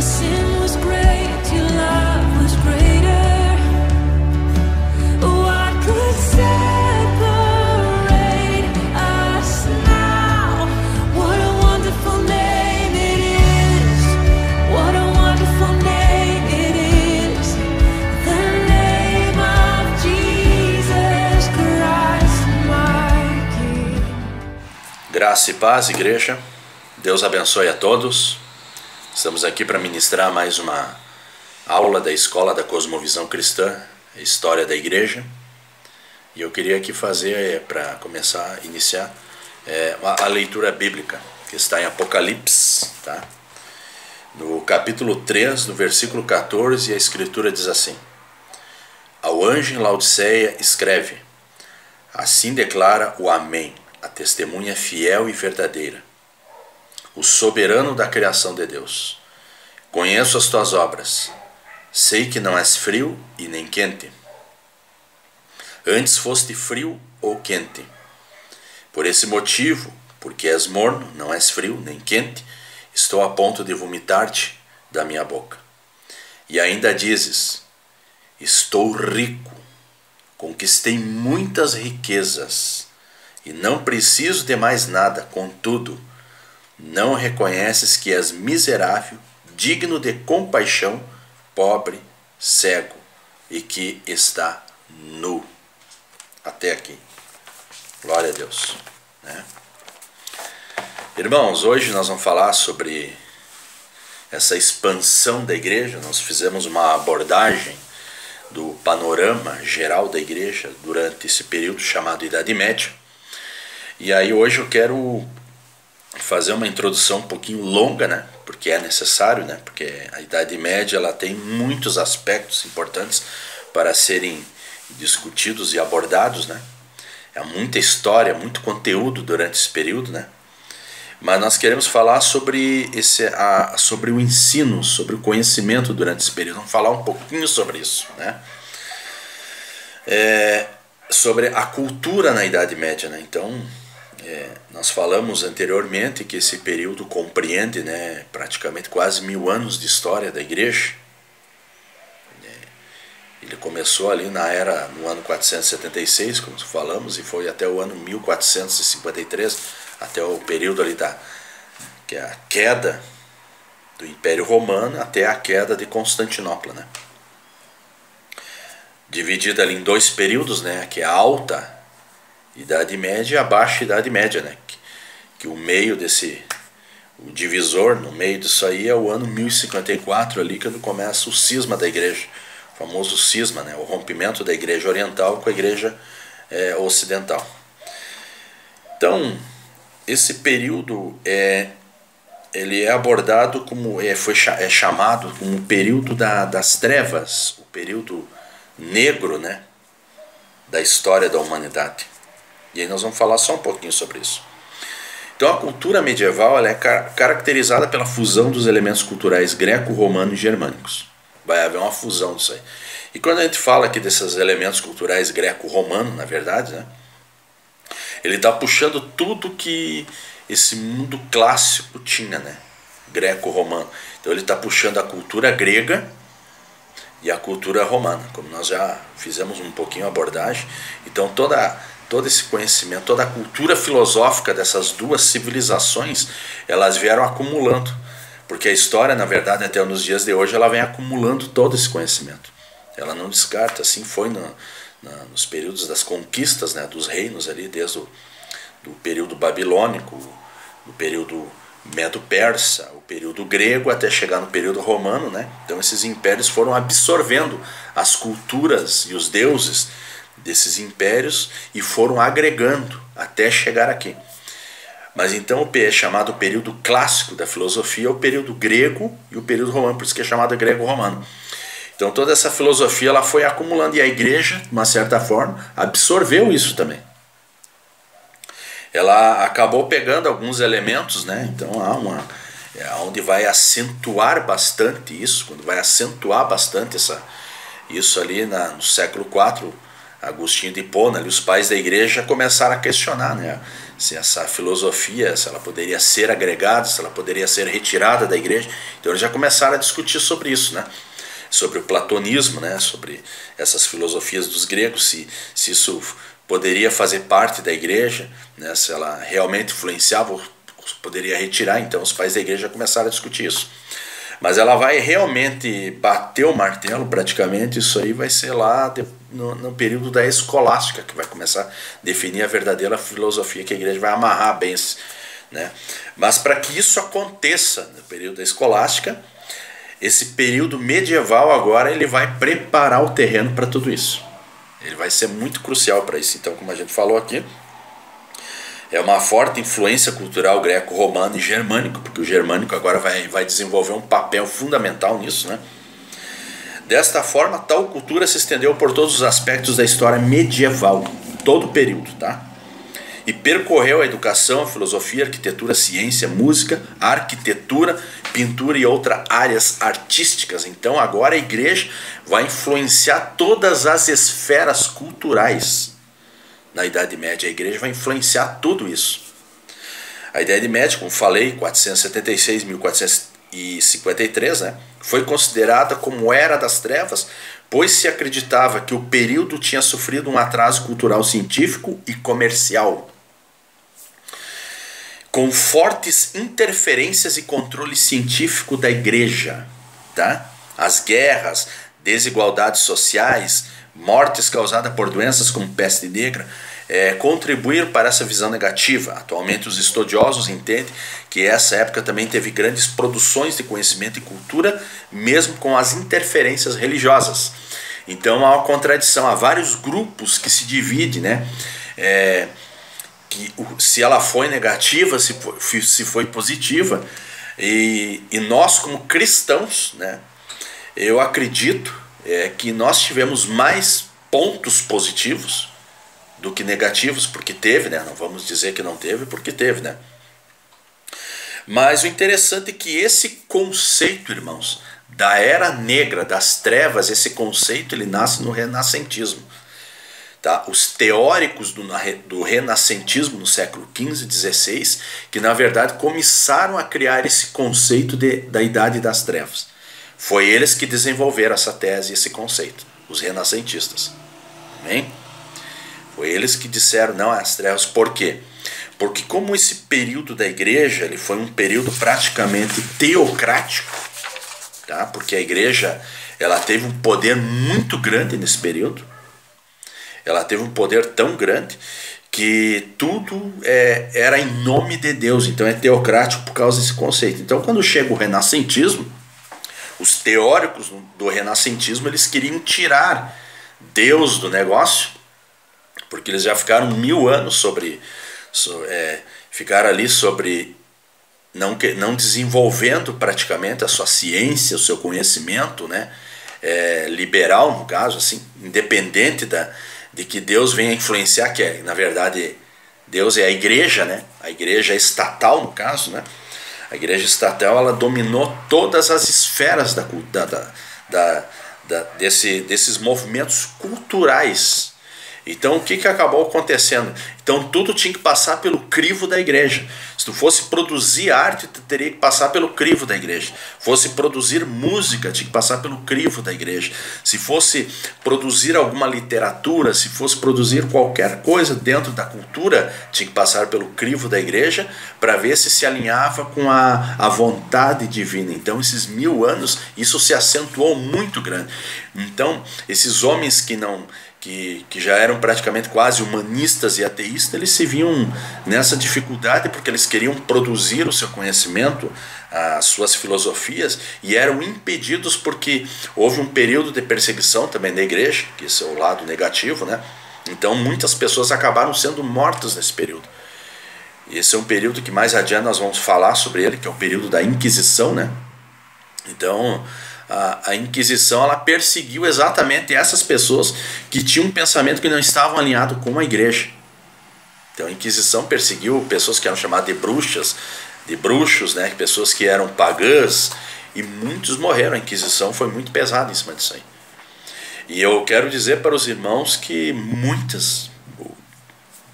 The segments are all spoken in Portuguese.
sin was great, your love was greater. What could separate us now? What a wonderful name it is. What a wonderful name it is. The name of Jesus Christ, my King. Graça e paz, igreja. Deus abençoe a todos. Estamos aqui para ministrar mais uma aula da Escola da Cosmovisão Cristã, a História da Igreja. E eu queria aqui fazer, para começar, iniciar a leitura bíblica, que está em Apocalipse, tá? No capítulo 3, no versículo 14, a Escritura diz assim: Ao anjo em Laodiceia escreve: Assim declara o Amém, a testemunha fiel e verdadeira, o soberano da criação de Deus. Conheço as tuas obras, sei que não és frio e nem quente. Antes foste frio ou quente. Por esse motivo, porque és morno, não és frio nem quente, estou a ponto de vomitar-te da minha boca. E ainda dizes: estou rico, conquistei muitas riquezas, e não preciso de mais nada. Contudo, não reconheces que és miserável, digno de compaixão, pobre, cego e que está nu. Até aqui. Glória a Deus, né? Irmãos, hoje nós vamos falar sobre essa expansão da igreja. Nós fizemos uma abordagem do panorama geral da igreja durante esse período chamado Idade Média. E aí hoje eu quero fazer uma introdução um pouquinho longa, né? Porque é necessário, né? Porque a Idade Média ela tem muitos aspectos importantes para serem discutidos e abordados, né? É muita história, muito conteúdo durante esse período, né? Mas nós queremos falar sobre sobre o ensino, sobre o conhecimento durante esse período. Vamos falar um pouquinho sobre isso, né? Sobre a cultura na Idade Média, né? Então, nós falamos anteriormente que esse período compreende, né, praticamente quase 1000 anos de história da igreja. Ele começou ali no ano 476, como falamos, e foi até o ano 1453, até o período ali que é a queda do Império Romano até a queda de Constantinopla, né? Dividida ali em dois períodos, né, que é a Alta Idade Média e a Baixa Idade Média, né? Que o meio o divisor no meio disso aí é o ano 1054 ali, quando começa o cisma da igreja, o famoso cisma, né? O rompimento da igreja oriental com a igreja ocidental. Então, esse período ele é abordado como é chamado como o período das trevas, o período negro, né, da história da humanidade. E aí nós vamos falar só um pouquinho sobre isso. Então a cultura medieval ela é caracterizada pela fusão dos elementos culturais greco-romano e germânicos. Vai haver uma fusão disso aí. E quando a gente fala aqui desses elementos culturais greco-romano, na verdade, né, ele está puxando tudo que esse mundo clássico tinha, né, greco-romano. Então ele está puxando a cultura grega e a cultura romana, como nós já fizemos um pouquinho a abordagem. Então todo esse conhecimento, toda a cultura filosófica dessas duas civilizações, elas vieram acumulando, porque a história, na verdade, até nos dias de hoje, ela vem acumulando todo esse conhecimento. Ela não descarta, assim foi nos períodos das conquistas, né, dos reinos ali, desde do período babilônico, do período medo-persa, o período grego, até chegar no período romano, né? Então esses impérios foram absorvendo as culturas e os deuses desses impérios e foram agregando até chegar aqui. Mas então o chamado período clássico da filosofia é o período grego e o período romano, por isso que é chamado grego-romano. Então toda essa filosofia ela foi acumulando e a igreja, de uma certa forma, absorveu isso também. Ela acabou pegando alguns elementos, né? Então onde vai acentuar bastante isso, quando vai acentuar bastante isso ali no século IV Agostinho de Hipona, ali, os pais da igreja começaram a questionar, né, se essa filosofia, se ela poderia ser agregada, se ela poderia ser retirada da igreja. Então eles já começaram a discutir sobre isso, né, sobre o platonismo, né, sobre essas filosofias dos gregos, se isso poderia fazer parte da igreja, né, se ela realmente influenciava ou poderia retirar. Então os pais da igreja começaram a discutir isso. Mas ela vai realmente bater o martelo, praticamente, isso aí vai ser lá no período da escolástica, que vai começar a definir a verdadeira filosofia, que a igreja vai amarrar bem, né? Mas para que isso aconteça no período da escolástica, esse período medieval agora ele vai preparar o terreno para tudo isso. Ele vai ser muito crucial para isso. Então, como a gente falou aqui, é uma forte influência cultural greco-romano e germânico, porque o germânico agora vai desenvolver um papel fundamental nisso, né? Desta forma, tal cultura se estendeu por todos os aspectos da história medieval, todo o período, tá? E percorreu a educação, a filosofia, a arquitetura, a ciência, a música, a arquitetura, pintura e outras áreas artísticas. Então agora a igreja vai influenciar todas as esferas culturais. Na Idade Média a igreja vai influenciar tudo isso. A Idade Média, como falei, 476 a 1453, né, foi considerada como Era das Trevas, pois se acreditava que o período tinha sofrido um atraso cultural, científico e comercial, com fortes interferências e controle científico da igreja, tá? As guerras, desigualdades sociais, mortes causadas por doenças como peste negra, contribuíram para essa visão negativa. Atualmente os estudiosos entendem que essa época também teve grandes produções de conhecimento e cultura, mesmo com as interferências religiosas. Então há uma contradição, há vários grupos que se dividem, né? Se ela foi negativa, se foi positiva, e nós como cristãos, né, eu acredito que nós tivemos mais pontos positivos do que negativos, porque teve, né? Não vamos dizer que não teve, porque teve, né? Mas o interessante é que esse conceito, irmãos, da era negra, das trevas, esse conceito ele nasce no renascentismo. Tá? Os teóricos do renascentismo no século XV e XVI, que na verdade começaram a criar esse conceito da Idade das Trevas. Foi eles que desenvolveram essa tese, esse conceito, os renascentistas. Amém? Foi eles que disseram, não, as trevas. Por quê? Porque como esse período da igreja ele foi um período praticamente teocrático, tá? Porque a igreja ela teve um poder muito grande nesse período. Ela teve um poder tão grande que tudo era em nome de Deus. Então é teocrático por causa desse conceito. Então quando chega o renascentismo, os teóricos do renascentismo eles queriam tirar Deus do negócio, porque eles já ficaram 1000 anos ficaram ali sobre não desenvolvendo praticamente a sua ciência, o seu conhecimento, né, liberal no caso, assim, independente de que Deus venha influenciar, que na verdade Deus é a igreja, né, a igreja estatal no caso, né, a igreja estatal ela dominou todas as esferas desses movimentos culturais. Então o que acabou acontecendo? Então tudo tinha que passar pelo crivo da igreja. Se tu fosse produzir arte, tu teria que passar pelo crivo da igreja. Fosse produzir música, tinha que passar pelo crivo da igreja. Se fosse produzir alguma literatura, se fosse produzir qualquer coisa dentro da cultura, tinha que passar pelo crivo da igreja para ver se alinhava com a vontade divina. Então esses 1000 anos, isso se acentuou muito grande. Então esses homens que já eram praticamente quase humanistas e ateístas, eles se viam nessa dificuldade porque eles queriam produzir o seu conhecimento, as suas filosofias, e eram impedidos porque houve um período de perseguição também da igreja, que esse é o lado negativo, né? Então muitas pessoas acabaram sendo mortas nesse período. E esse é um período que mais adiante nós vamos falar sobre ele, que é o período da Inquisição, né? Então a Inquisição ela perseguiu exatamente essas pessoas que tinham um pensamento que não estavam alinhado com a igreja. Então a Inquisição perseguiu pessoas que eram chamadas de bruxos, né? Pessoas que eram pagãs, e muitos morreram. A Inquisição foi muito pesada em cima disso aí. E eu quero dizer para os irmãos que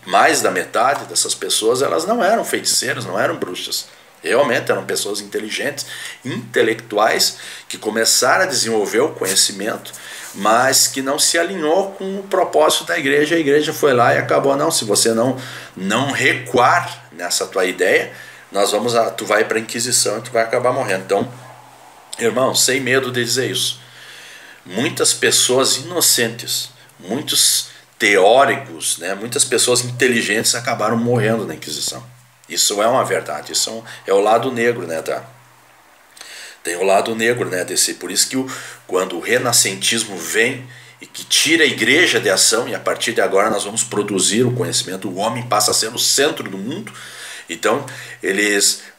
mais da metade dessas pessoas, elas não eram feiticeiras, não eram bruxas. Realmente eram pessoas inteligentes, intelectuais, que começaram a desenvolver o conhecimento, mas que não se alinhou com o propósito da igreja. A igreja foi lá e acabou, não, se você não recuar nessa tua ideia, tu vai para a Inquisição e tu vai acabar morrendo. Então, irmão, sem medo de dizer isso, muitas pessoas inocentes, muitos teóricos, né, muitas pessoas inteligentes acabaram morrendo na Inquisição. Isso é uma verdade, isso é o lado negro, né, tá? Tem o lado negro, né, por isso que quando o renascentismo vem e que tira a igreja de ação, e a partir de agora nós vamos produzir o conhecimento, o homem passa a ser o centro do mundo. Então,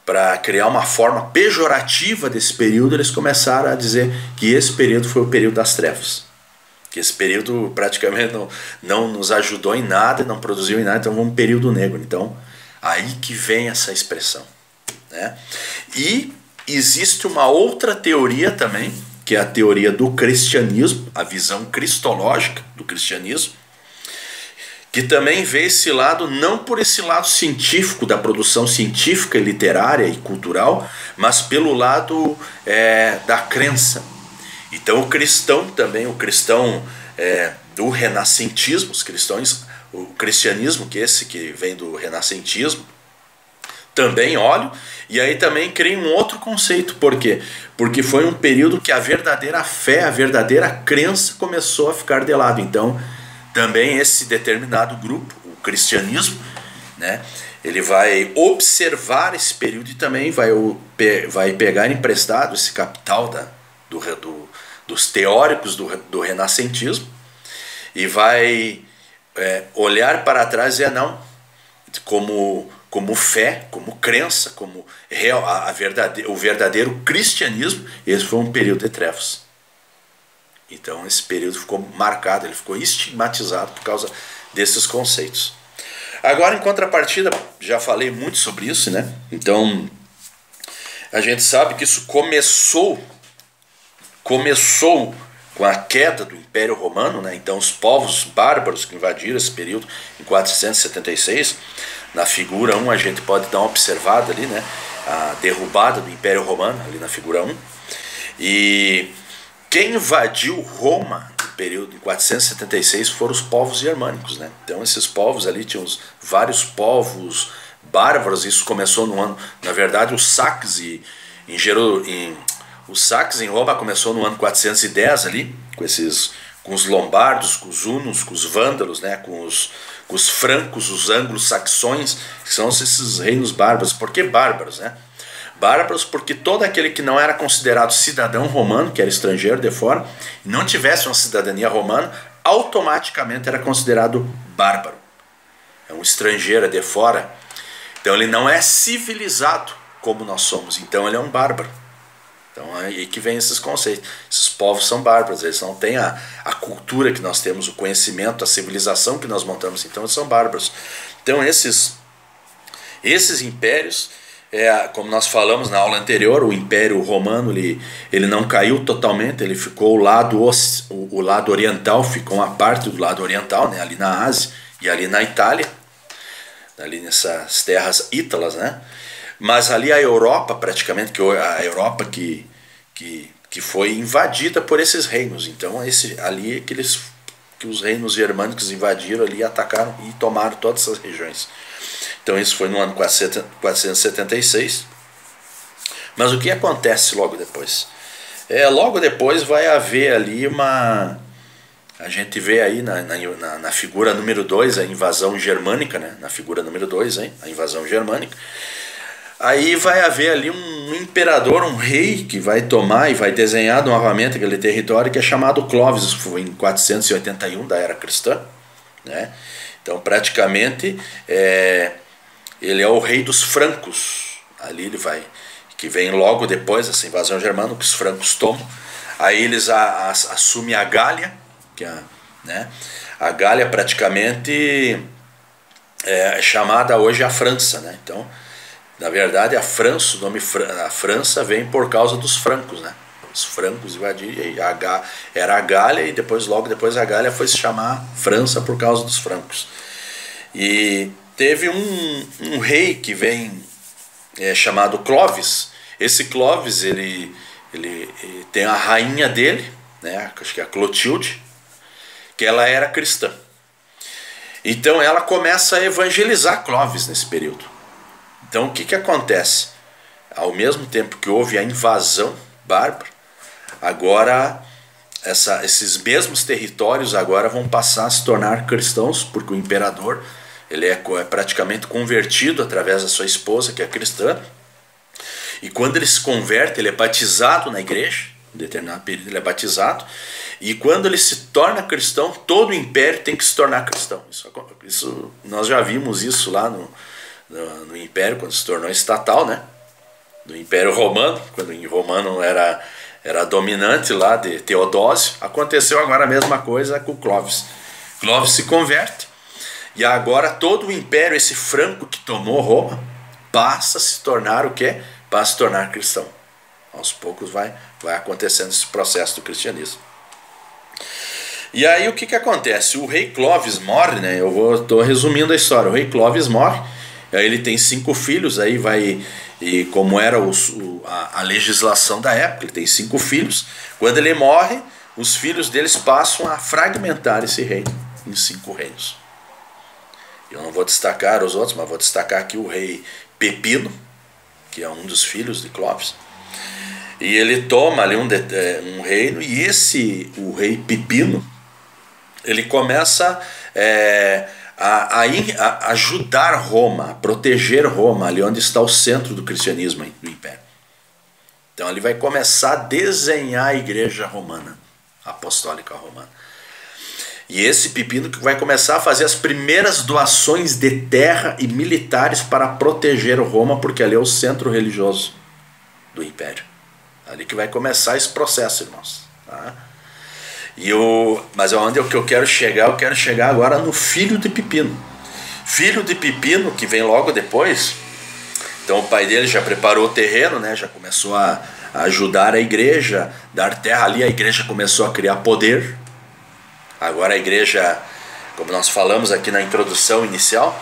para criar uma forma pejorativa desse período, eles começaram a dizer que esse período foi o período das trevas. Que esse período praticamente não nos ajudou em nada, não produziu em nada, então vamos um período negro. Então, aí que vem essa expressão, né? E existe uma outra teoria também, que é a teoria do cristianismo, a visão cristológica do cristianismo, que também vê esse lado, não por esse lado científico, da produção científica, literária e cultural, mas pelo lado da crença. Então o cristão também, do renascentismo, o cristianismo, que vem do renascentismo, também olho, e aí também cria um outro conceito. Por quê? Porque foi um período que a verdadeira fé, a verdadeira crença começou a ficar de lado. Então, também esse determinado grupo, o cristianismo, né, ele vai observar esse período e também vai pegar emprestado esse capital dos teóricos do renascentismo e vai olhar para trás e dizer, não, como fé, como crença, como o verdadeiro cristianismo, esse foi um período de trevas. Então esse período ficou marcado, ele ficou estigmatizado por causa desses conceitos. Agora, em contrapartida, já falei muito sobre isso, né? Então a gente sabe que isso começou com a queda do Império Romano, né? Então os povos bárbaros que invadiram esse período em 476, na figura 1 a gente pode dar uma observada ali, né? A derrubada do Império Romano, ali na figura 1. E quem invadiu Roma no período em 476 foram os povos germânicos, né? Então esses povos ali tinham vários povos bárbaros. Isso começou no ano, na verdade, os saques em Roma começou no ano 410 ali, com os lombardos, com os hunos, com os vândalos, né, com os francos, os anglo-saxões, que são esses reinos bárbaros. Por que bárbaros, né? Bárbaros porque todo aquele que não era considerado cidadão romano, que era estrangeiro de fora, e não tivesse uma cidadania romana, automaticamente era considerado bárbaro. É um estrangeiro de fora, então ele não é civilizado como nós somos, então ele é um bárbaro. Então é aí que vem esses conceitos. Esses povos são bárbaros, eles não têm a cultura que nós temos, o conhecimento, a civilização que nós montamos, então eles são bárbaros. Então esses impérios, como nós falamos na aula anterior, o Império Romano ele não caiu totalmente, ele ficou o lado oriental, ficou uma parte do lado oriental, né, ali na Ásia e ali na Itália, ali nessas terras ítalas, né? Mas ali a Europa, praticamente, a Europa que foi invadida por esses reinos. Então ali que os reinos germânicos invadiram ali, atacaram e tomaram todas essas regiões. Então isso foi no ano 476. Mas o que acontece logo depois? Logo depois vai haver ali a gente vê aí na figura número 2 a invasão germânica, né? Na figura número 2, a invasão germânica. Aí vai haver ali um imperador, um rei, que vai tomar e vai desenhar novamente aquele território, que é chamado Clovis. Isso foi em 481 da era cristã, né? Então praticamente ele é o rei dos francos. Ali que vem logo depois dessa invasão germânica, que os francos tomam. Aí eles assumem a Gália, né? A Gália praticamente é chamada hoje a França, né? Então, na verdade, o nome França vem por causa dos francos, né? Os francos invadiram, e era a Gália, e logo depois a Gália foi se chamar França por causa dos francos. E teve um rei que vem chamado Clovis. Esse Clovis, ele tem a rainha dele, né, acho que é a Clotilde, que ela era cristã. Então ela começa a evangelizar Clovis nesse período. Então o que acontece? Ao mesmo tempo que houve a invasão bárbara, agora esses mesmos territórios agora vão passar a se tornar cristãos, porque o imperador ele é praticamente convertido através da sua esposa, que é cristã. E quando ele se converte, ele é batizado na igreja, em determinado período ele é batizado, e quando ele se torna cristão, todo o império tem que se tornar cristão. Isso nós já vimos isso lá no império, quando se tornou estatal, né? Do Império Romano, quando o romano era dominante lá de Teodósio. Aconteceu agora a mesma coisa com Clovis. Clovis se converte, e agora todo o império, esse franco que tomou Roma, passa a se tornar o quê? Passa a se tornar cristão. Aos poucos vai acontecendo esse processo do cristianismo. E aí o que acontece? O rei Clovis morre, né? Estou resumindo a história. O rei Clovis morre, aí ele tem 5 filhos, aí vai... E como era a legislação da época, ele tem 5 filhos. Quando ele morre, os filhos deles passam a fragmentar esse reino em 5 reinos. Eu não vou destacar os outros, mas vou destacar aqui o rei Pepino, que é um dos filhos de Clovis. E ele toma ali um reino, e o rei Pepino, ele começa a ajudar Roma, a proteger Roma, ali onde está o centro do cristianismo do império. Então ele vai começar a desenhar a igreja romana, apostólica romana. E esse Pepino que vai começar a fazer as primeiras doações de terra e militares para proteger Roma, porque ali é o centro religioso do império. Ali que vai começar esse processo, irmãos. Tá? Mas onde que eu quero chegar? Eu quero chegar agora no filho de Pepino. Filho de Pepino, que vem logo depois. Então o pai dele já preparou o terreno, né? Já começou a ajudar a igreja, dar terra ali. A igreja começou a criar poder. Agora a igreja, como nós falamos aqui na introdução inicial,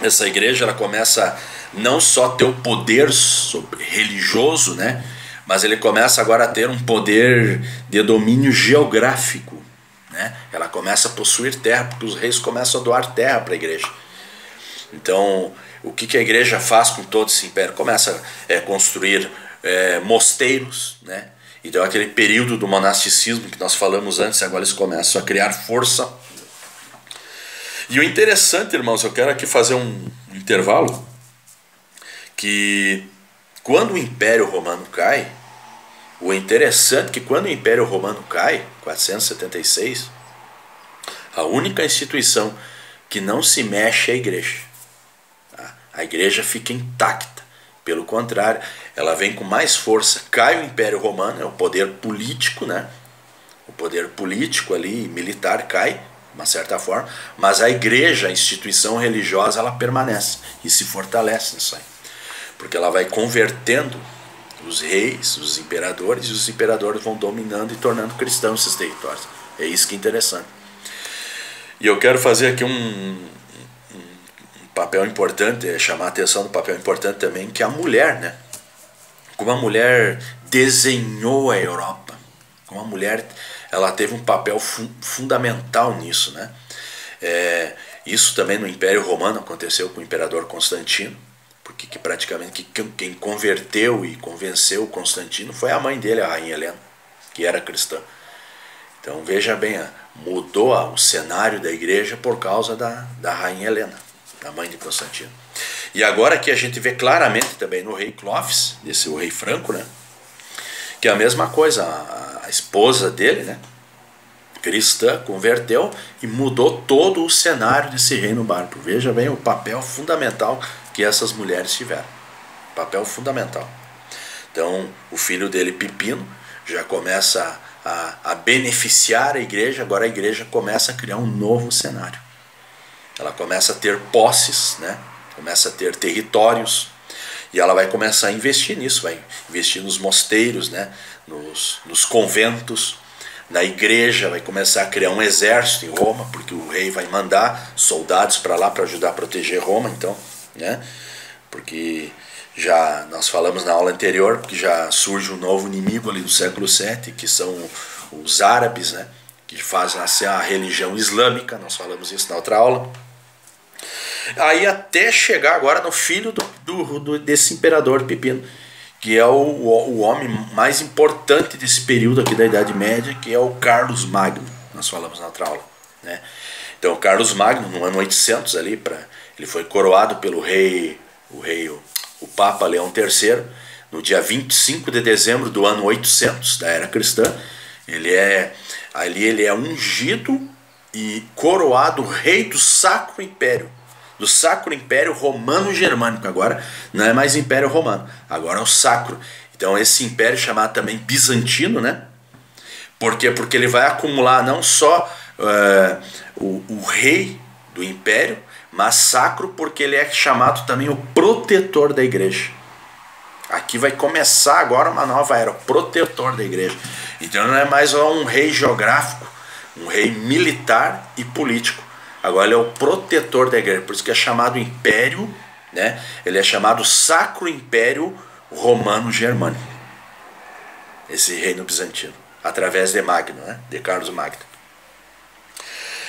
essa igreja ela começa não só a ter o poder religioso, né? Mas ele começa agora a ter um poder de domínio geográfico, né? Ela começa a possuir terra, porque os reis começam a doar terra para a igreja. Então, o que a igreja faz com todo esse império? Começa a construir mosteiros, né? Então, aquele período do monasticismo que nós falamos antes, agora eles começam a criar força. E o interessante, irmãos, eu quero aqui fazer um intervalo, que quando o Império Romano cai, o interessante é que quando o Império Romano cai, 476, a única instituição que não se mexe é a igreja. Tá? A igreja fica intacta. Pelo contrário, ela vem com mais força. Cai o Império Romano, é o poder político, né? O poder político ali, militar, cai, de uma certa forma, mas a igreja, a instituição religiosa, ela permanece e se fortalece nisso aí. Porque ela vai convertendo os reis, os imperadores, e os imperadores vão dominando e tornando cristãos esses territórios. É isso que é interessante. E eu quero fazer aqui um papel importante, chamar a atenção do papel importante também, que é a mulher, né? Como a mulher desenhou a Europa, como a mulher ela teve um papel fundamental nisso, né? Isso também no Império Romano aconteceu com o imperador Constantino, porque praticamente quem converteu e convenceu Constantino foi a mãe dele, a rainha Helena, que era cristã. Então veja bem, mudou o cenário da igreja por causa da rainha Helena, da mãe de Constantino. E agora aqui a gente vê claramente também no rei Clovis, o rei franco, né? Que é a mesma coisa, a esposa dele, né? Cristã, converteu e mudou todo o cenário desse reino bárbaro. Veja bem o papel fundamental que essas mulheres tiveram. Papel fundamental. Então o filho dele, Pepino, já começa a beneficiar a igreja. Agora a igreja começa a criar um novo cenário. Ela começa a ter posses, né? Começa a ter territórios. E ela vai começar a investir nisso, vai investir nos mosteiros, né? nos conventos, na igreja, vai começar a criar um exército em Roma, porque o rei vai mandar soldados para lá para ajudar a proteger Roma, então, né? Porque já nós falamos na aula anterior que já surge um novo inimigo ali do século VII, que são os árabes, né? Que fazem nascer a religião islâmica, nós falamos isso na outra aula. Aí até chegar agora no filho desse imperador Pipino, que é o homem mais importante desse período aqui da Idade Média, que é o Carlos Magno, nós falamos na outra aula, né? Então Carlos Magno, no ano 800 ali, ele foi coroado pelo o Papa Leão III, no dia 25 de dezembro do ano 800 da era cristã. Ele é ungido e coroado rei do Sacro Império Romano-Germânico. Agora não é mais Império Romano, agora é o Sacro. Então esse império chamado também Bizantino, né? Por quê? Porque ele vai acumular não só o rei do império, mas sacro, porque ele é chamado também o protetor da igreja. Aqui vai começar agora uma nova era, o protetor da igreja. Então não é mais só um rei geográfico, um rei militar e político. Agora ele é o protetor da igreja, por isso que é chamado Império, né? Ele é chamado Sacro Império Romano-Germânico, esse reino bizantino, através de Magno, né? De Carlos Magno.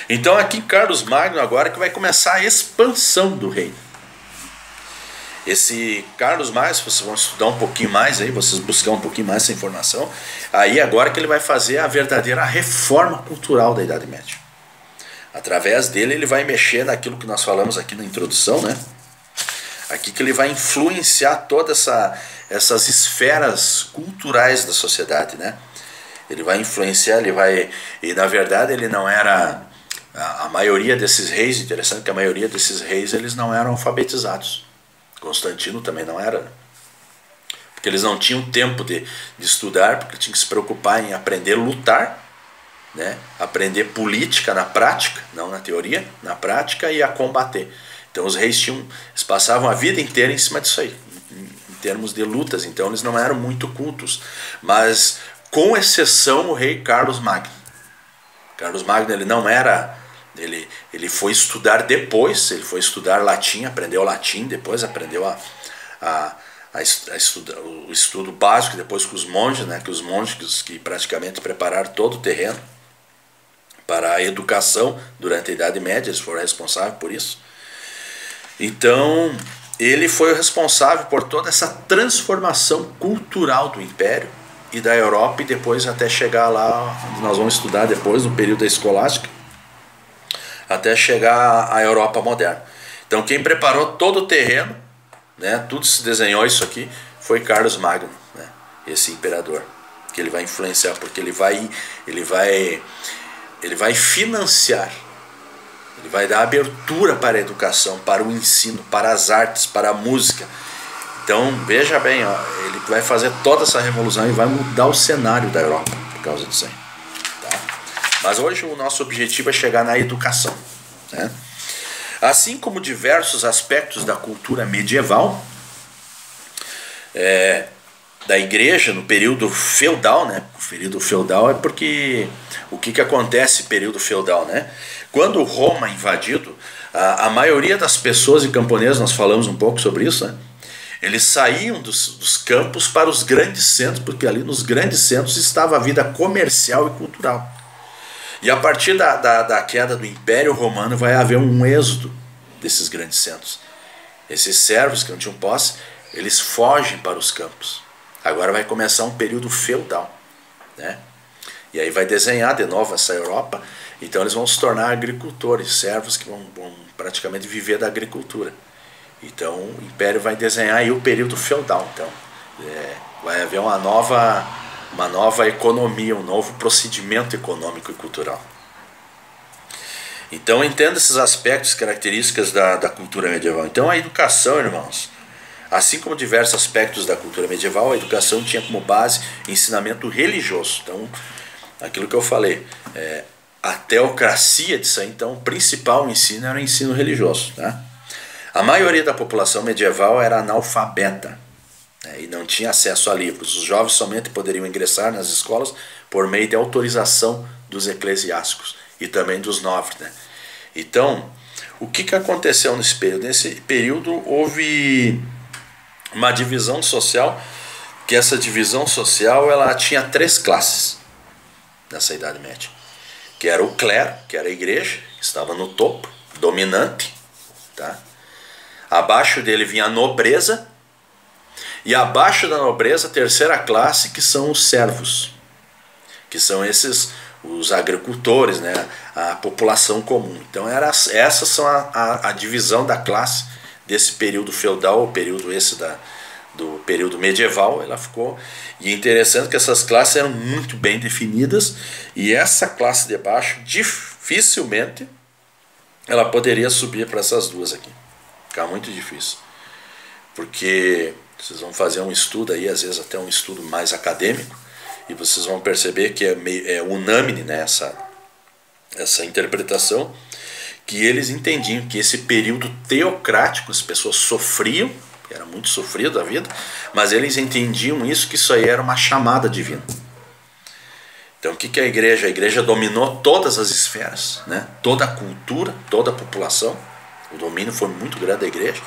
Então aqui em Carlos Magno agora que vai começar a expansão do reino. Esse Carlos Magno, vocês vão estudar um pouquinho mais aí, vocês buscar um pouquinho mais essa informação, aí agora que ele vai fazer a verdadeira reforma cultural da Idade Média. Através dele ele vai mexer naquilo que nós falamos aqui na introdução, né? Aqui que ele vai influenciar todas essas esferas culturais da sociedade, né? Ele vai influenciar, e na verdade ele não era, a maioria desses reis, interessante que a maioria desses reis eles não eram alfabetizados. Constantino também não era, né? Porque eles não tinham tempo de estudar, porque tinham que se preocupar em aprender a lutar, né? Aprender política na prática, não na teoria, na prática, e a combater. Então os reis eles passavam a vida inteira em cima disso aí, em termos de lutas. Então eles não eram muito cultos, mas com exceção o rei Carlos Magno. Carlos Magno ele não era, ele foi estudar depois, ele foi estudar latim, aprendeu latim, depois aprendeu o estudo básico, depois com os monges, né, que os monges que praticamente prepararam todo o terreno para a educação durante a Idade Média, eles foram responsáveis por isso. Então ele foi o responsável por toda essa transformação cultural do Império e da Europa, e depois até chegar lá, onde nós vamos estudar depois, no período da escolástica, até chegar à Europa moderna. Então quem preparou todo o terreno, né, tudo se desenhou isso aqui, foi Carlos Magno, né, esse imperador, que ele vai influenciar, porque ele vai financiar, ele vai dar abertura para a educação, para o ensino, para as artes, para a música. Então veja bem, ó, ele vai fazer toda essa revolução e vai mudar o cenário da Europa por causa disso aí, tá? Mas hoje o nosso objetivo é chegar na educação, né? Assim como diversos aspectos da cultura medieval, da igreja no período feudal, né? O período feudal é porque o que acontece no período feudal, né? Quando Roma é invadido, a maioria das pessoas e camponeses, nós falamos um pouco sobre isso, né? Eles saíam dos campos para os grandes centros, porque ali nos grandes centros estava a vida comercial e cultural. E a partir da queda do Império Romano vai haver um êxodo desses grandes centros. Esses servos que não tinham posse, eles fogem para os campos. Agora vai começar um período feudal, né? E aí vai desenhar de novo essa Europa. Então eles vão se tornar agricultores, servos que vão praticamente viver da agricultura. Então o Império vai desenhar aí o período feudal. Então vai haver uma nova economia, um novo procedimento econômico e cultural. Então entenda esses aspectos, características da cultura medieval. Então a educação, irmãos, assim como diversos aspectos da cultura medieval, a educação tinha como base ensinamento religioso. Então aquilo que eu falei, a teocracia disso aí, então o principal ensino era o ensino religioso, tá? A maioria da população medieval era analfabeta, né, e não tinha acesso a livros. Os jovens somente poderiam ingressar nas escolas por meio de autorização dos eclesiásticos e também dos nobres, né? Então, o que aconteceu nesse período? Nesse período houve uma divisão social, que essa divisão social ela tinha 3 classes nessa Idade Média, que era o clero, que era a igreja, que estava no topo, dominante, tá? Abaixo dele vinha a nobreza, e abaixo da nobreza a terceira classe, que são os servos, que são os agricultores, né? A população comum. Então essas são a divisão da classe desse período feudal, o período do período medieval. Ela ficou, e é interessante que essas classes eram muito bem definidas, e essa classe de baixo dificilmente ela poderia subir para essas duas aqui. Fica muito difícil, porque vocês vão fazer um estudo aí, às vezes até um estudo mais acadêmico, e vocês vão perceber que é unânime, né, essa interpretação, que eles entendiam que esse período teocrático, as pessoas sofriam, era muito sofrido a vida, mas eles entendiam isso, que isso aí era uma chamada divina. Então o que é a igreja? A igreja dominou todas as esferas, né? Toda a cultura, toda a população. O domínio foi muito grande da igreja.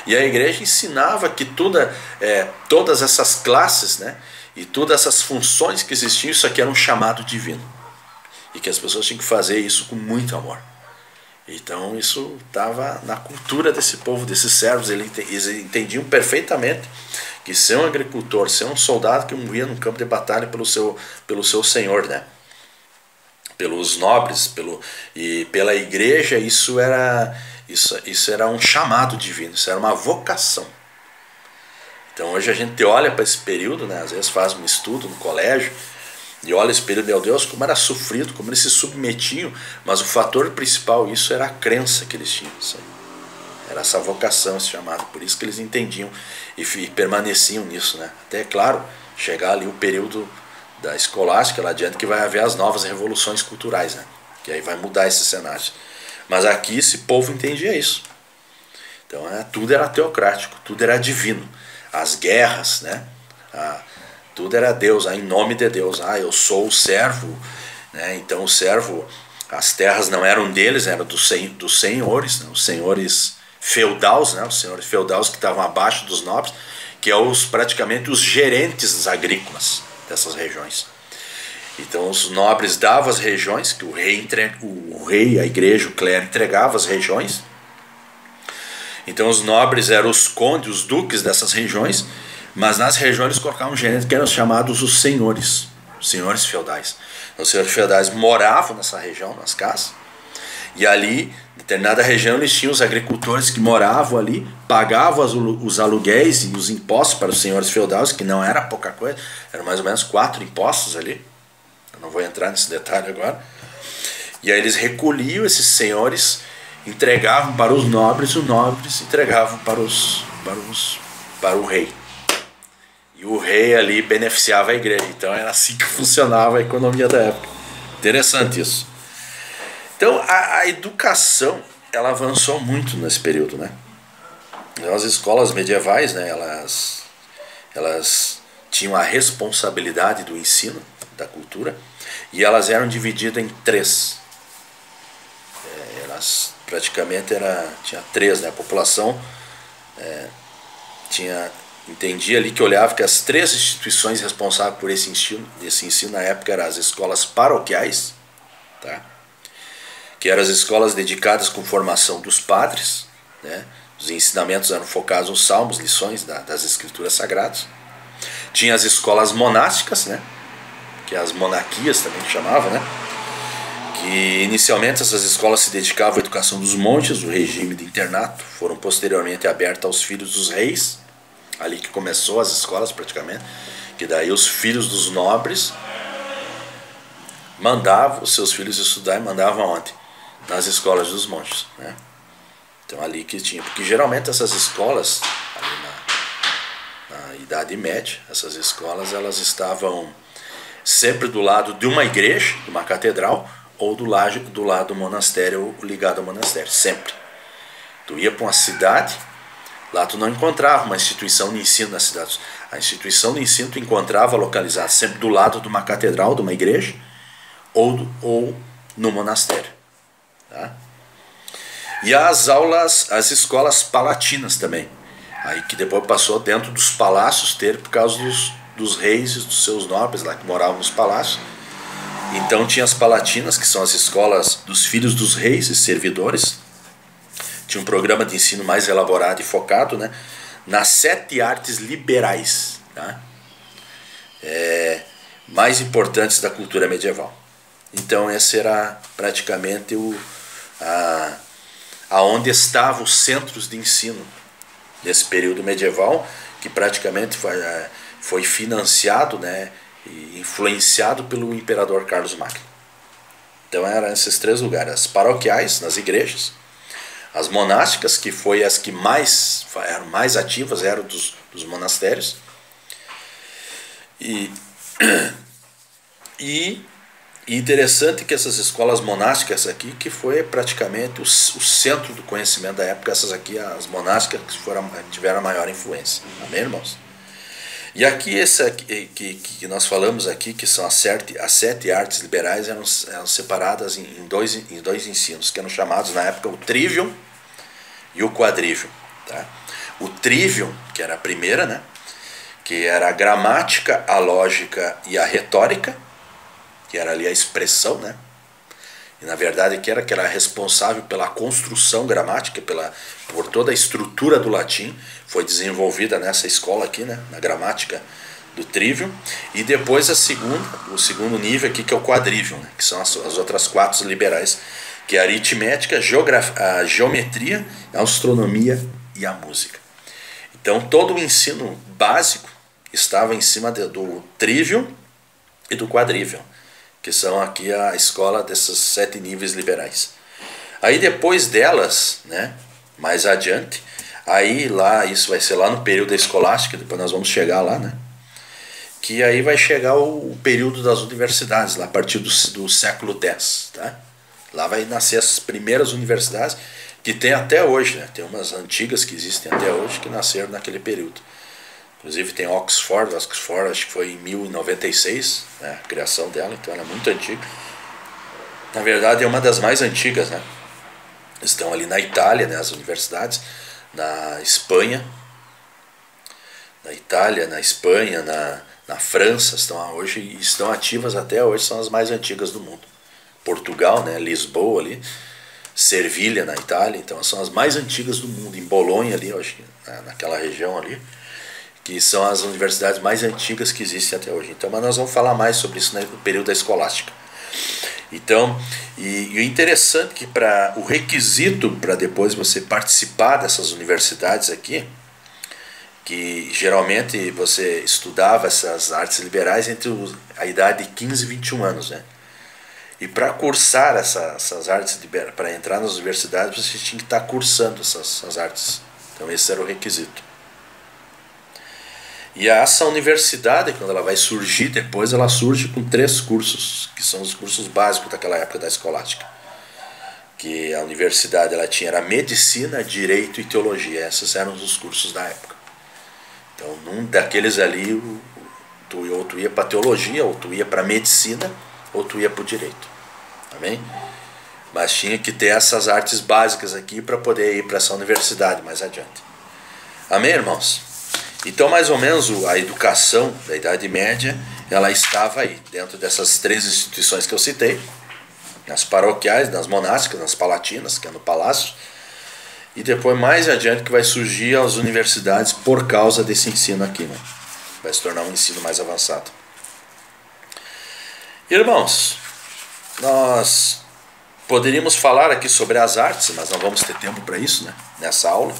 E a igreja ensinava que todas essas classes, né? E todas essas funções que existiam, isso aqui era um chamado divino. E que as pessoas tinham que fazer isso com muito amor. Então isso estava na cultura desse povo, desses servos. Eles entendiam perfeitamente que ser um agricultor, ser um soldado que morria no campo de batalha pelo seu senhor, né? Pelos nobres, e pela igreja, isso era um chamado divino, isso era uma vocação. Então hoje a gente olha para esse período, né? Às vezes faz um estudo no colégio e olha esse período, meu Deus, como era sofrido, como eles se submetiam, mas o fator principal isso era a crença que eles tinham, sabe? Era essa vocação, esse chamado, por isso que eles entendiam e permaneciam nisso, né? Até, claro, chegar ali o período da escolástica lá adiante, que vai haver as novas revoluções culturais, né? Que aí vai mudar esse cenário. Mas aqui esse povo entendia isso. Então tudo era teocrático, tudo era divino. As guerras, né? Tudo era Deus, em nome de Deus. Eu sou o servo, né? Então o servo, as terras não eram deles, eram dos senhores, né? Os senhores feudais, né? Os senhores feudais que estavam abaixo dos nobres, que é praticamente os gerentes agrícolas dessas regiões. Então os nobres davam as regiões, que o rei, a igreja, o clero entregava as regiões. Então os nobres eram os condes, os duques dessas regiões, mas nas regiões eles colocavam gerentes que eram chamados os senhores feudais. Então, os senhores feudais moravam nessa região, nas casas, e ali, em determinada região, eles tinham os agricultores que moravam ali, pagavam os aluguéis e os impostos para os senhores feudais, que não era pouca coisa, eram mais ou menos 4 impostos ali. Eu não vou entrar nesse detalhe agora. E aí eles recolhiam esses senhores, entregavam para os nobres entregavam para o rei. E o rei ali beneficiava a igreja. Então era assim que funcionava a economia da época. Interessante isso. Então a educação ela avançou muito nesse período, né? Então, as escolas medievais, né, elas tinham a responsabilidade do ensino da cultura, e elas eram divididas em 3. Elas praticamente tinha 3, né? A população entendia ali, que olhava que as 3 instituições responsáveis por esse ensino na época eram as escolas paroquiais, tá? Que eram as escolas dedicadas com formação dos padres, né? Os ensinamentos eram focados nos salmos, lições das escrituras sagradas. Tinha as escolas monásticas, né? Que as monarquias também chamavam, né? Que inicialmente essas escolas se dedicavam à educação dos monges, o regime de internato, foram posteriormente abertas aos filhos dos reis, ali que começou as escolas praticamente, que daí os filhos dos nobres mandavam os seus filhos estudar, e mandavam aonde? Nas escolas dos monges, né? Então ali que tinha, porque geralmente essas escolas ali na Idade Média, essas escolas elas estavam sempre do lado de uma igreja, de uma catedral, ou do lado do monastério, ou ligado ao monastério, sempre. Tu ia para uma cidade, lá tu não encontrava uma instituição de ensino na cidade. A instituição de ensino tu encontrava localizada sempre do lado de uma catedral, de uma igreja, ou no monastério. Tá? E as escolas palatinas também. Aí que depois passou dentro dos palácios ter por causa dos reis e dos seus nobres lá que moravam nos palácios. Então tinha as palatinas, que são as escolas dos filhos dos reis e servidores. Tinha um programa de ensino mais elaborado e focado, né, nas 7 artes liberais, tá? Mais importantes da cultura medieval. Então esse era praticamente aonde estavam os centros de ensino nesse período medieval, que praticamente foi financiado, né, e influenciado pelo imperador Carlos Magno. Então eram esses 3 lugares: as paroquiais, nas igrejas, as monásticas, que foi as que eram mais ativas, eram dos monastérios, e interessante que essas escolas monásticas aqui, que foi praticamente o centro do conhecimento da época, essas aqui, as monásticas que tiveram a maior influência. Amém, irmãos? E aqui, esse aqui, que nós falamos aqui, que são as 7 artes liberais, eram separadas em dois ensinos, que eram chamados na época o trivium e o quadrivium. Tá? O trivium, que era a primeira, né, que era a gramática, a lógica e a retórica, que era ali a expressão, né? E na verdade que era responsável pela construção gramática, por toda a estrutura do latim, foi desenvolvida nessa escola aqui, né? Na gramática do trivium. E depois o segundo nível aqui, que é o quadrivium, né? Que são as outras 4 liberais, que é a aritmética, a geometria, a astronomia e a música. Então todo o ensino básico estava em cima do trivium e do quadrivium, que são aqui a escola desses 7 níveis liberais. Aí depois delas, né, mais adiante, aí lá, isso vai ser lá no período da escolástica, depois nós vamos chegar lá, né, que aí vai chegar o período das universidades, lá a partir do século X, tá? Lá vai nascer as primeiras universidades, que tem até hoje, né, tem umas antigas que existem até hoje, que nasceram naquele período. Inclusive tem Oxford acho que foi em 1096, né, a criação dela, então ela é muito antiga. Na verdade é uma das mais antigas, né? Estão ali na Itália, né, as universidades, na Espanha, na Itália, na Espanha, na França, estão ativas até hoje, são as mais antigas do mundo. Portugal, né, Lisboa ali, Servilha na Itália, então são as mais antigas do mundo. Em Bolonha ali, acho que naquela região ali, que são as universidades mais antigas que existem até hoje. Então, mas nós vamos falar mais sobre isso no período da escolástica. Então, e o interessante é que o requisito para depois você participar dessas universidades aqui, que geralmente você estudava essas artes liberais entre a idade de 15 e 21 anos, né? E para cursar essas artes liberais, para entrar nas universidades, você tinha que estar cursando essas artes. Então esse era o requisito. E essa universidade, quando ela vai surgir depois, ela surge com 3 cursos, que são os cursos básicos daquela época da escolástica. Que a universidade ela era medicina, direito e teologia. Esses eram os cursos da época. Então, num daqueles ali, ou tu ia para teologia, ou tu ia para medicina, ou tu ia para o direito. Amém? Mas tinha que ter essas artes básicas aqui para poder ir para essa universidade mais adiante. Amém, irmãos? Então, mais ou menos, a educação da Idade Média, ela estava aí, dentro dessas 3 instituições que eu citei, nas paroquiais, nas monásticas, nas palatinas, que é no palácio, e depois, mais adiante, que vai surgir as universidades por causa desse ensino aqui, né? Vai se tornar um ensino mais avançado. Irmãos, nós poderíamos falar aqui sobre as artes, mas não vamos ter tempo para isso, né? Nessa aula.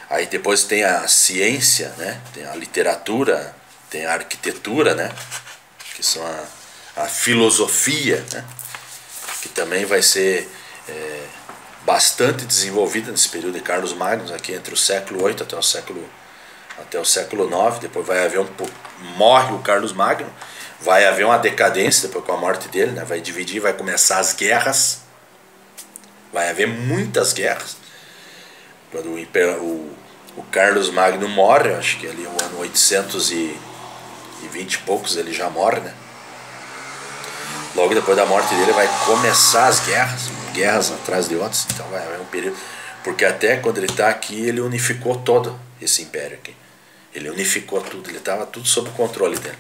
Aí depois tem a ciência, né? Tem a literatura, tem a arquitetura, né? Que são a filosofia, né? Que também vai ser bastante desenvolvida nesse período de Carlos Magno, aqui entre o século VIII até o século IX. Depois vai haver morre o Carlos Magno, vai haver uma decadência depois com a morte dele, né? Vai dividir, vai começar as guerras, vai haver muitas guerras. quando o Carlos Magno morre, acho que ali é o ano 820 e poucos ele já morre, né? Logo depois da morte dele vai começar as guerras atrás de outras, então vai um período, porque até quando ele está aqui ele unificou todo esse império aqui, ele unificou tudo, ele estava tudo sob o controle dele.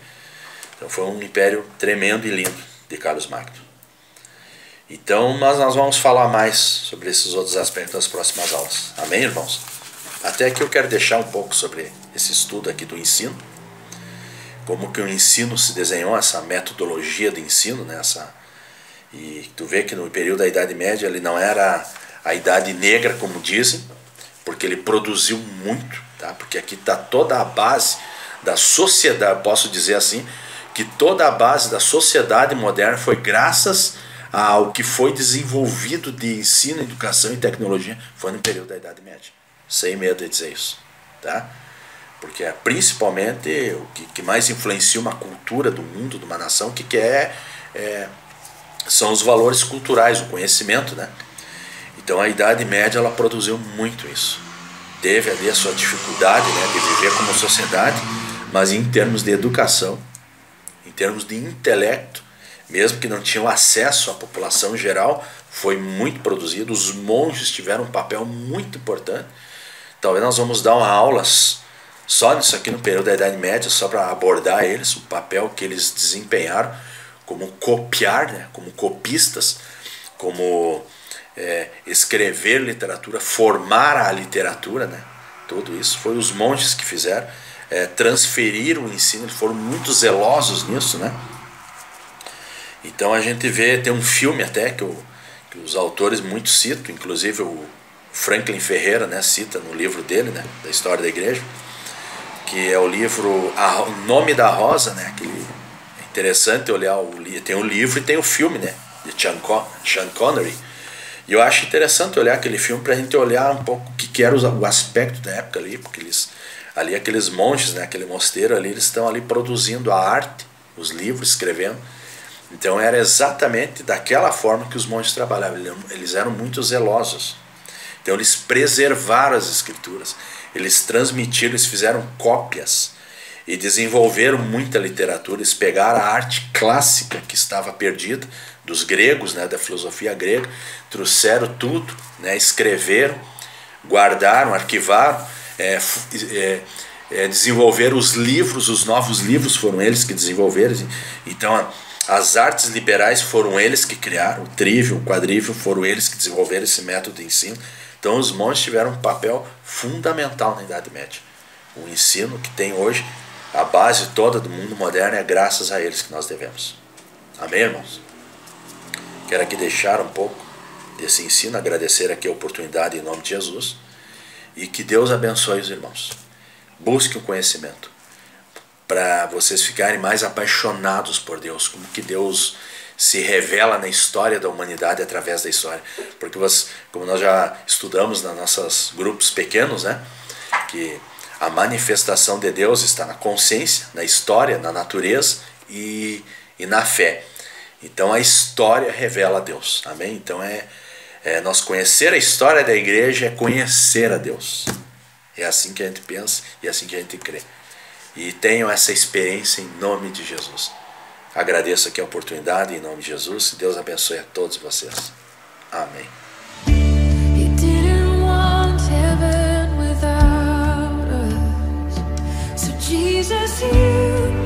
Então foi um império tremendo e lindo de Carlos Magno. Então nós vamos falar mais sobre esses outros aspectos nas próximas aulas. Amém, irmãos? Até aqui eu quero deixar um pouco sobre esse estudo aqui do ensino, como que o ensino se desenhou, essa metodologia de ensino, né? E tu vê que no período da Idade Média ele não era a Idade Negra, como dizem, porque ele produziu muito, tá? Porque aqui está toda a base da sociedade, posso dizer assim, que toda a base da sociedade moderna foi graças ao que foi desenvolvido de ensino, educação e tecnologia, foi no período da Idade Média. Sem medo de dizer isso, tá? Porque é principalmente o que mais influencia uma cultura do mundo, de uma nação, são os valores culturais, o conhecimento, né? Então a Idade Média ela produziu muito isso. Teve ali a sua dificuldade, né, de viver como sociedade, mas em termos de educação, em termos de intelecto, mesmo que não tinham acesso à população geral, foi muito produzido. Os monges tiveram um papel muito importante. Talvez nós vamos dar uma aulas só nisso aqui no período da Idade Média, só para abordar eles, o papel que eles desempenharam como copiar, né, como copistas, como escrever literatura, formar a literatura, né, tudo isso foi os monges que fizeram, transferiram o ensino, eles foram muito zelosos nisso, né. Então a gente vê, tem um filme até que os autores muito citam, inclusive o Franklin Ferreira, né, cita no livro dele, né, da História da Igreja, que é o livro O Nome da Rosa, né, é interessante olhar, tem o livro e tem o filme, né, de Sean Connery, e eu acho interessante olhar aquele filme para a gente olhar um pouco o que era o aspecto da época ali, porque ali aqueles monges, né, aquele mosteiro ali, eles estão ali produzindo a arte, os livros, escrevendo. Então era exatamente daquela forma que os monges trabalhavam, eles eram muito zelosos. Então eles preservaram as escrituras, eles transmitiram, eles fizeram cópias e desenvolveram muita literatura. Eles pegaram a arte clássica que estava perdida, dos gregos, né, da filosofia grega, trouxeram tudo, né, escreveram, guardaram, arquivaram, desenvolveram os livros, os novos livros foram eles que desenvolveram. Então as artes liberais foram eles que criaram, o trivium, o quadrivium, foram eles que desenvolveram esse método de ensino. Então os monges tiveram um papel fundamental na Idade Média. O ensino que tem hoje, a base toda do mundo moderno, é graças a eles que nós devemos. Amém, irmãos? Quero aqui deixar um pouco desse ensino, agradecer aqui a oportunidade em nome de Jesus, e que Deus abençoe os irmãos. Busque o conhecimento, para vocês ficarem mais apaixonados por Deus, como que Deus se revela na história da humanidade através da história. Porque como nós já estudamos nos nossos grupos pequenos, né, que a manifestação de Deus está na consciência, na história, na natureza e na fé. Então a história revela a Deus. Amém? Então nós conhecer a história da igreja é conhecer a Deus. É assim que a gente pensa e é assim que a gente crê. E tenham essa experiência em nome de Jesus. Agradeço aqui a oportunidade em nome de Jesus. Deus abençoe a todos vocês. Amém. He didn't want heaven without us. So Jesus, you